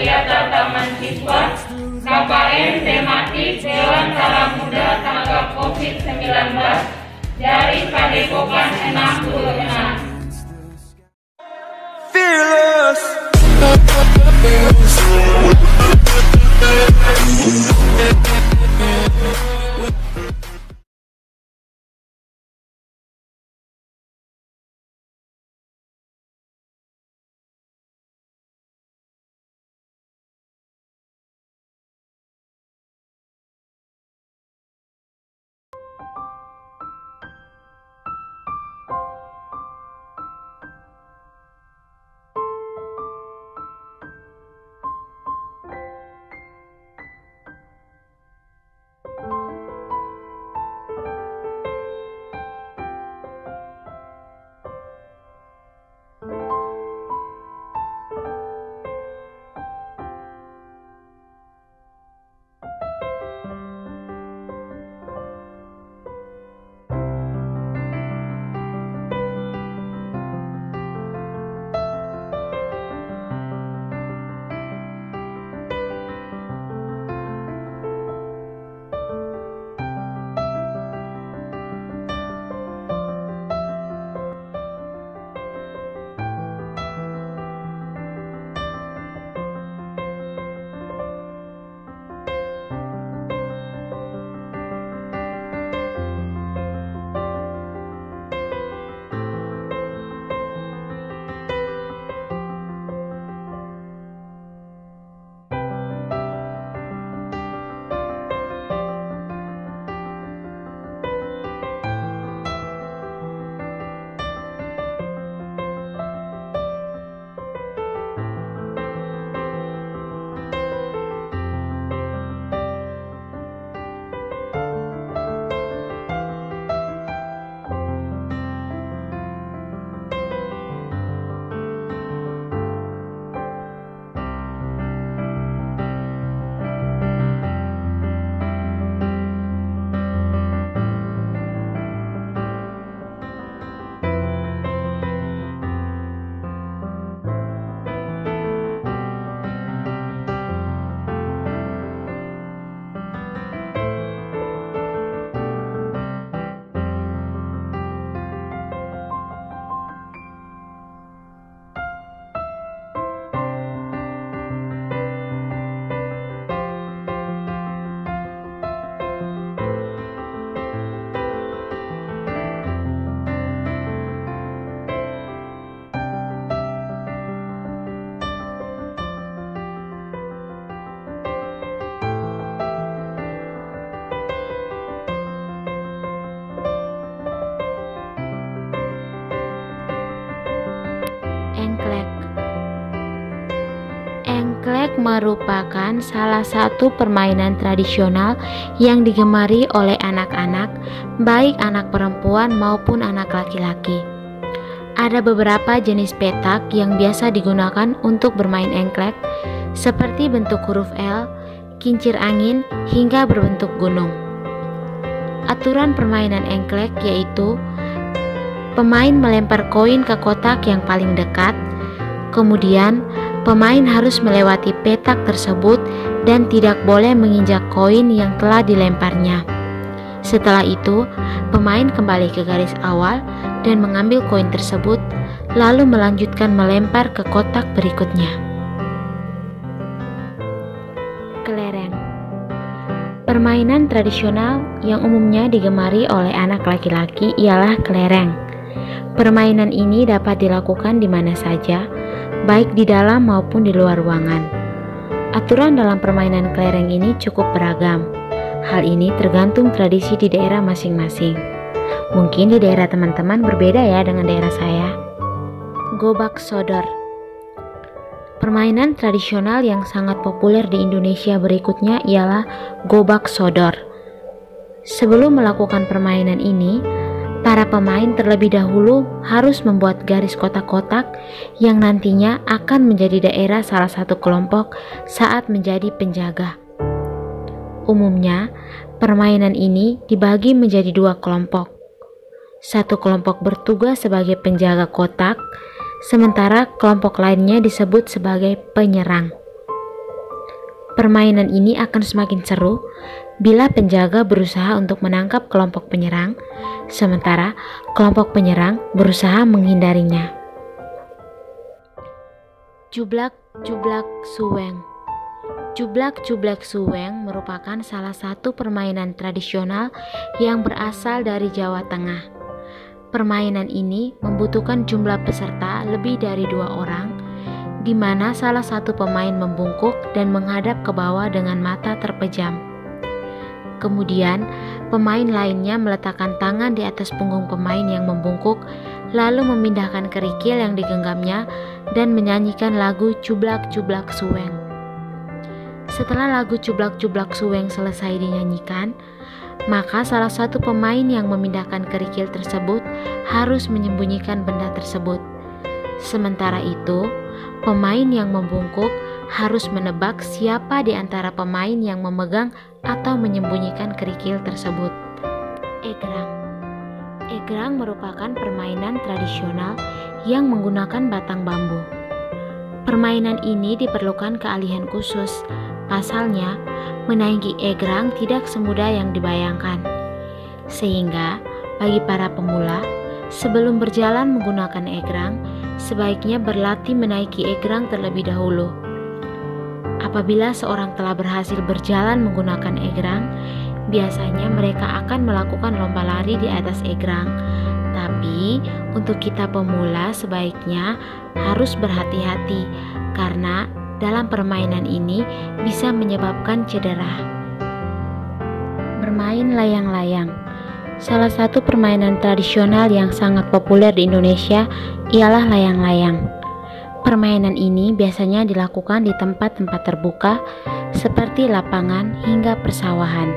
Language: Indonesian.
Kegiatan Taman Siswa KKN tematik Dewan Tara Muda Tanggap COVID-19 dari Padepokan 66. Fearless. Engklek merupakan salah satu permainan tradisional yang digemari oleh anak-anak, baik anak perempuan maupun anak laki-laki. Ada beberapa jenis petak yang biasa digunakan untuk bermain engklek, seperti bentuk huruf L, kincir angin, hingga berbentuk gunung. Aturan permainan engklek yaitu pemain melempar koin ke kotak yang paling dekat, kemudian pemain harus melewati petak tersebut dan tidak boleh menginjak koin yang telah dilemparnya. Setelah itu, pemain kembali ke garis awal dan mengambil koin tersebut, lalu melanjutkan melempar ke kotak berikutnya. Kelereng. Permainan tradisional yang umumnya digemari oleh anak laki-laki ialah kelereng. Permainan ini dapat dilakukan di mana saja, baik di dalam maupun di luar ruangan. Aturan dalam permainan kelereng ini cukup beragam. Hal ini tergantung tradisi di daerah masing-masing. Mungkin di daerah teman-teman berbeda ya dengan daerah saya. Gobak sodor. Permainan tradisional yang sangat populer di Indonesia berikutnya ialah gobak sodor. Sebelum melakukan permainan ini, para pemain terlebih dahulu harus membuat garis kotak-kotak yang nantinya akan menjadi daerah salah satu kelompok saat menjadi penjaga. Umumnya, permainan ini dibagi menjadi dua kelompok. Satu kelompok bertugas sebagai penjaga kotak, sementara kelompok lainnya disebut sebagai penyerang. Permainan ini akan semakin seru bila penjaga berusaha untuk menangkap kelompok penyerang, sementara kelompok penyerang berusaha menghindarinya. Jublak-jublak suweng. Jublak-jublak suweng merupakan salah satu permainan tradisional yang berasal dari Jawa Tengah. Permainan ini membutuhkan jumlah peserta lebih dari 2 orang, di mana salah satu pemain membungkuk dan menghadap ke bawah dengan mata terpejam. Kemudian, pemain lainnya meletakkan tangan di atas punggung pemain yang membungkuk, lalu memindahkan kerikil yang digenggamnya dan menyanyikan lagu Jublak-jublak suweng. Setelah lagu Jublak-jublak suweng selesai dinyanyikan, maka salah satu pemain yang memindahkan kerikil tersebut harus menyembunyikan benda tersebut. Sementara itu, pemain yang membungkuk harus menebak siapa di antara pemain yang memegang atau menyembunyikan kerikil tersebut. Egrang. Egrang merupakan permainan tradisional yang menggunakan batang bambu. Permainan ini diperlukan keahlian khusus. Pasalnya, menaiki egrang tidak semudah yang dibayangkan. Sehingga, bagi para pemula, sebelum berjalan menggunakan egrang, sebaiknya berlatih menaiki egrang terlebih dahulu. Apabila seorang telah berhasil berjalan menggunakan egrang, biasanya mereka akan melakukan lomba lari di atas egrang. Tapi, untuk kita pemula sebaiknya harus berhati-hati karena dalam permainan ini bisa menyebabkan cedera. Bermain layang-layang. Salah satu permainan tradisional yang sangat populer di Indonesia ialah layang-layang. Permainan ini biasanya dilakukan di tempat-tempat terbuka seperti lapangan hingga persawahan.